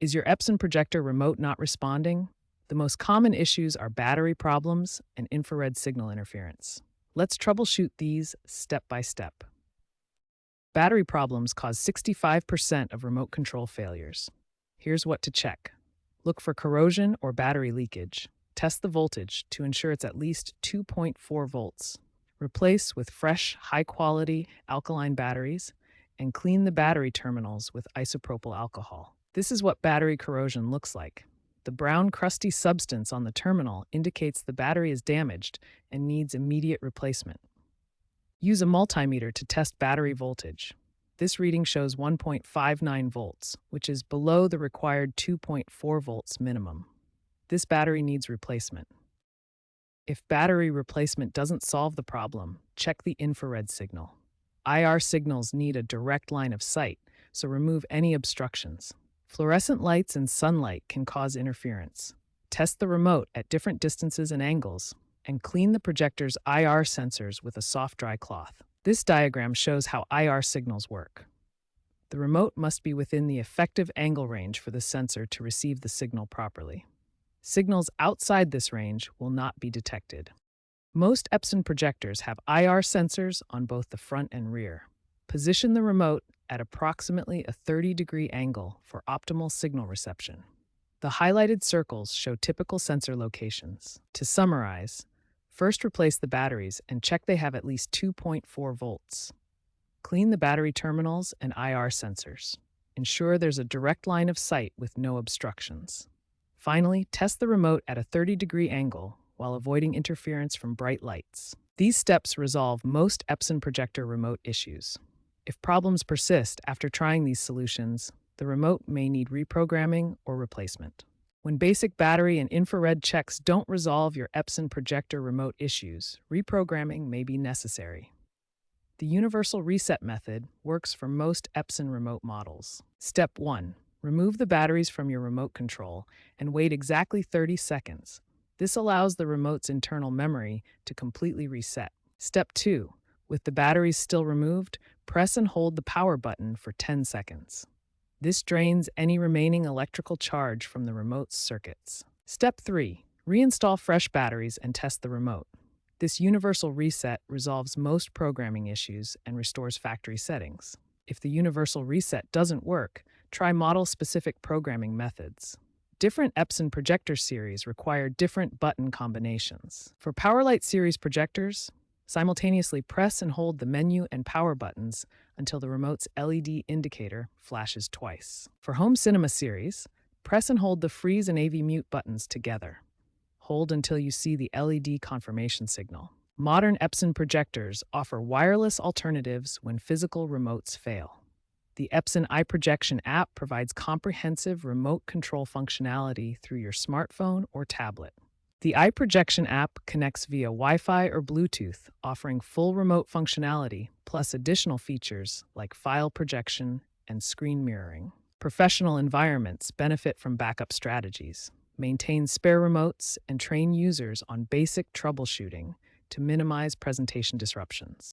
Is your Epson projector remote not responding? The most common issues are battery problems and infrared signal interference. Let's troubleshoot these step by step. Battery problems cause 65% of remote control failures. Here's what to check. Look for corrosion or battery leakage. Test the voltage to ensure it's at least 2.4 volts. Replace with fresh, high-quality alkaline batteries and clean the battery terminals with isopropyl alcohol. This is what battery corrosion looks like. The brown, crusty substance on the terminal indicates the battery is damaged and needs immediate replacement. Use a multimeter to test battery voltage. This reading shows 1.59 volts, which is below the required 2.4 volts minimum. This battery needs replacement. If battery replacement doesn't solve the problem, check the infrared signal. IR signals need a direct line of sight, so remove any obstructions. Fluorescent lights and sunlight can cause interference. Test the remote at different distances and angles, and clean the projector's IR sensors with a soft, dry cloth. This diagram shows how IR signals work. The remote must be within the effective angle range for the sensor to receive the signal properly. Signals outside this range will not be detected. Most Epson projectors have IR sensors on both the front and rear. Position the remote at approximately a 30-degree angle for optimal signal reception. The highlighted circles show typical sensor locations. To summarize, first replace the batteries and check they have at least 2.4 volts. Clean the battery terminals and IR sensors. Ensure there's a direct line of sight with no obstructions. Finally, test the remote at a 30-degree angle while avoiding interference from bright lights. These steps resolve most Epson projector remote issues. If problems persist after trying these solutions, the remote may need reprogramming or replacement. When basic battery and infrared checks don't resolve your Epson projector remote issues, reprogramming may be necessary. The universal reset method works for most Epson remote models. Step 1. Remove the batteries from your remote control and wait exactly 30 seconds. This allows the remote's internal memory to completely reset. Step 2. With the batteries still removed, press and hold the power button for 10 seconds. This drains any remaining electrical charge from the remote's circuits. Step 3. Reinstall fresh batteries and test the remote. This universal reset resolves most programming issues and restores factory settings. If the universal reset doesn't work, try model-specific programming methods. Different Epson projector series require different button combinations. For PowerLight series projectors, simultaneously press and hold the menu and power buttons until the remote's LED indicator flashes twice. For Home Cinema series, press and hold the freeze and AV mute buttons together. Hold until you see the LED confirmation signal. Modern Epson projectors offer wireless alternatives when physical remotes fail. The Epson iProjection app provides comprehensive remote control functionality through your smartphone or tablet. The iProjection app connects via Wi-Fi or Bluetooth, offering full remote functionality, plus additional features like file projection and screen mirroring. Professional environments benefit from backup strategies. Maintain spare remotes and train users on basic troubleshooting to minimize presentation disruptions.